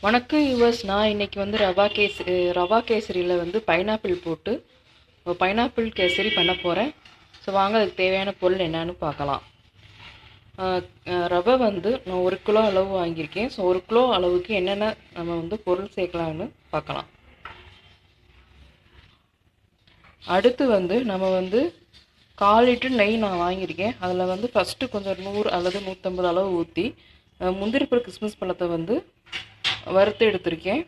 வணக்கம் யுவர்ஸ். நான் இன்றைக்கி வந்து ரவா கேசரியில் வந்து பைனாப்பிள் போட்டு பைனாப்பிள் கேசரி பண்ண போகிறேன். ஸோ வாங்க, அதுக்கு தேவையான பொருள் என்னன்னு பார்க்கலாம். ரவை வந்து நான் 1 கிலோ அளவு வாங்கியிருக்கேன். ஸோ 1 கிலோ அளவுக்கு என்னென்ன நம்ம வந்து பொருள் சேர்க்கலான்னு பார்க்கலாம். அடுத்து வந்து நம்ம வந்து 1/4 லிட்டர் நெய் நான் வாங்கியிருக்கேன். அதில் வந்து ஃபஸ்ட்டு கொஞ்சம் 100 அல்லது 150 அளவு ஊற்றி முந்திரி பருப்பு கிஸ்மிஸ் பழத்தை வந்து வறுத்து எடுத்திருக்கேன்.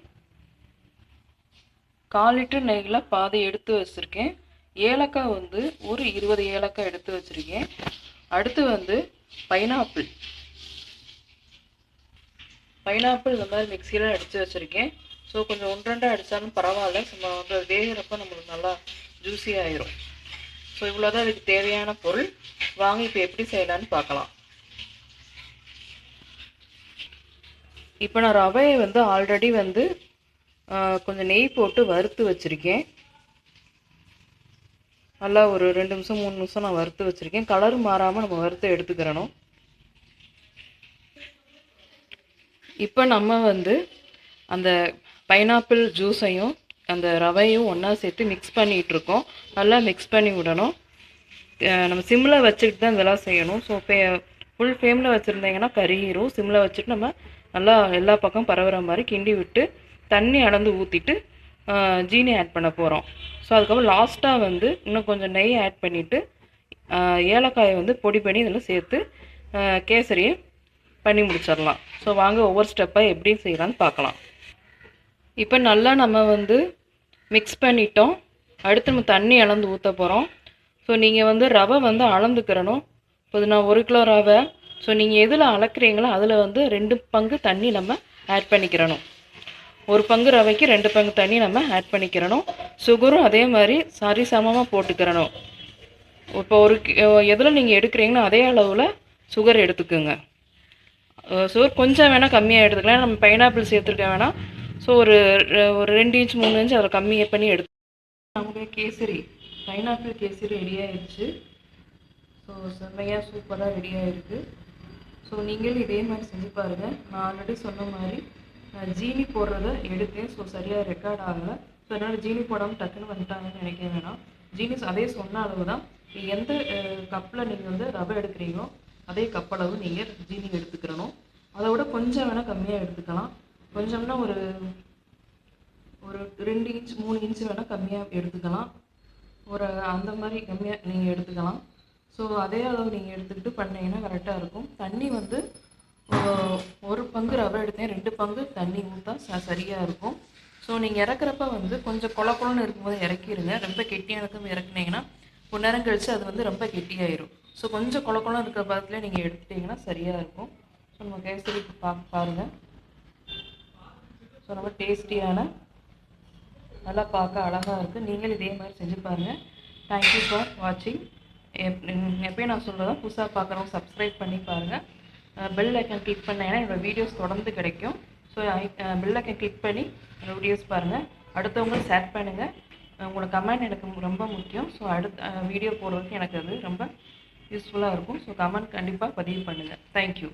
1/4 லிட்டர் நெய்யில் பாதி எடுத்து வச்சுருக்கேன். ஏலக்காய் வந்து ஒரு 20 ஏலக்காய் எடுத்து வச்சுருக்கேன். அடுத்து வந்து பைனாப்பிள் இந்த மாதிரி மிக்சியில் அடித்து வச்சுருக்கேன். ஸோ கொஞ்சம் 1-2 அடித்தாலும் பரவாயில்ல, நம்ம வந்து வேகிறப்ப நம்மளுக்கு நல்லா ஜூஸி ஆயிரும். ஸோ இவ்வளோதான் இதுக்கு தேவையான பொருள். வாங்க இப்போ எப்படி செய்யலான்னு பார்க்கலாம். இப்போ நான் ரவையை வந்து ஆல்ரெடி வந்து கொஞ்சம் நெய் போட்டு வறுத்து வச்சுருக்கேன். நல்லா ஒரு 2 நிமிஷம் 3 நிமிஷம் நான் வறுத்து வச்சுருக்கேன். கலர் மாறாமல் நம்ம வறுத்து எடுத்துக்கிறணும். இப்போ நம்ம வந்து அந்த பைனாப்பிள் ஜூஸையும் அந்த ரவையும் ஒன்றா சேர்த்து மிக்ஸ் பண்ணிகிட்ருக்கோம். நல்லா மிக்ஸ் பண்ணி விடணும். நம்ம சிம்மில் வச்சுக்கிட்டு தான் இதெல்லாம் செய்யணும். ஸோ ஃபுல் ஃப்ளேமில் வச்சுருந்தீங்கன்னா கருகிரும். சிம்மில் வச்சுட்டு நம்ம நல்லா எல்லா பக்கம் பரவுற மாதிரி கிண்டி விட்டு தண்ணி அளந்து ஊற்றிட்டு ஜீனி ஆட் பண்ண போகிறோம். ஸோ அதுக்கப்புறம் லாஸ்ட்டாக வந்து இன்னும் கொஞ்சம் நெய் ஆட் பண்ணிவிட்டு ஏலக்காயை வந்து பொடி பண்ணி இதில் சேர்த்து கேசரியை பண்ணி முடிச்சிடலாம். ஸோ வாங்க ஒவ்வொரு ஸ்டெப்பாக எப்படி செய்யலான்னு பார்க்கலாம். இப்போ நல்லா நம்ம வந்து மிக்ஸ் பண்ணிட்டோம். அடுத்து நம்ம தண்ணி அளந்து ஊற்ற போகிறோம். ஸோ நீங்கள் வந்து ரவை வந்து அளந்துக்கிறணும். இப்போ நான் 1 கிலோ ரவை. ஸோ நீங்கள் எதில் அளக்குறீங்களோ அதில் வந்து 2 பங்கு தண்ணி நம்ம ஆட் பண்ணிக்கிறணும். 1 பங்கு ரவைக்கு 2 பங்கு தண்ணி நம்ம ஆட் பண்ணிக்கிறணும். சுகரும் அதே மாதிரி சரிசமமாக போட்டுக்கிறணும். இப்போ எதில் நீங்கள் எடுக்கிறீங்களோ அதே அளவில் சுகர் எடுத்துக்கோங்க. சுகர் கொஞ்சம் வேணால் கம்மியாக எடுத்துக்கலாம். நம்ம பைனாப்பிள் சேர்த்துருக்க வேணாம். ஸோ ஒரு 2 இன்ச் 3 இன்ச் அதில் கம்மியாக பண்ணி நம்மளுடைய கேசரி பைனாப்பிள் கேசரி ரெடியாகிடுச்சு. ஸோ செம்மையாக சூப்பராக ரெடியாக இருக்குது. ஸோ நீங்களும் இதே மாதிரி செஞ்சு பாருங்கள். நான் ஆல்ரெடி சொன்ன மாதிரி ஜீனி போடுறத எடுத்தேன். ஸோ சரியாக ரெக்கார்ட் ஆகலை. ஸோ அதனால் ஜீனி போடாமல் டக்குன்னு வந்துட்டாங்கன்னு நினைக்க வேணாம். ஜீனி அதே சொன்ன அளவு தான். எந்த கப்பில் நீங்கள் வந்து ரவை எடுக்கிறீங்களோ அதே கப்பளவு நீங்கள் ஜீனி எடுத்துக்கிறணும். அதை விட கொஞ்சம் வேணால் கம்மியாக எடுத்துக்கலாம். கொஞ்சம்னா ஒரு 2 இன்ச் 3 இன்ச் வேணால் கம்மியாக எடுத்துக்கலாம். அந்த மாதிரி கம்மியாக நீங்கள் எடுத்துக்கலாம். ஸோ அதே அளவு நீங்கள் எடுத்துக்கிட்டு பண்ணிங்கன்னா கரெக்டாக இருக்கும். தண்ணி வந்து 1 பங்கு ரவை எடுத்தேன், 2 பங்கு தண்ணி ஊற்றா சரியாக இருக்கும். ஸோ நீங்கள் இறக்குறப்ப வந்து கொஞ்சம் குழன்னு இருக்கும்போது இறக்கிடுங்க. ரொம்ப கெட்டியானதும் இறக்குனீங்கன்னா கொஞ்ச நேரம் கழித்து அது வந்து ரொம்ப கெட்டியாயிரும். ஸோ கொஞ்சம் குழன்னு இருக்கிற பக்கத்தில் நீங்கள் எடுத்துட்டிங்கன்னா சரியாக இருக்கும். ஸோ நம்ம கேசரி பாருங்கள். ஸோ ரொம்ப டேஸ்டியான, நல்லா பார்க்க அழகாக இருக்குது. நீங்களும் இதே மாதிரி செஞ்சு பாருங்கள். தேங்க்யூ ஃபார் வாட்சிங். எப்பயும் நான் சொல்கிறதா, புதுசாக பார்க்குறவங்க சப்ஸ்கிரைப் பண்ணி பாருங்கள். பெல் ஐக்கன் கிளிக் பண்ணீங்கன்னா என்னோடய வீடியோஸ் தொடர்ந்து கிடைக்கும். ஸோ பெல் ஐக்கன் கிளிக் பண்ணி என்னோடய வீடியோஸ் பாருங்கள். அடுத்தவங்க ஷேர் பண்ணுங்கள். உங்களோட கமெண்ட் எனக்கு ரொம்ப முக்கியம். ஸோ அடுத்த வீடியோ போடுறதுக்கு எனக்கு அது ரொம்ப யூஸ்ஃபுல்லாக இருக்கும். ஸோ கமெண்ட் கண்டிப்பாக பதிவு பண்ணுங்கள். தேங்க்யூ.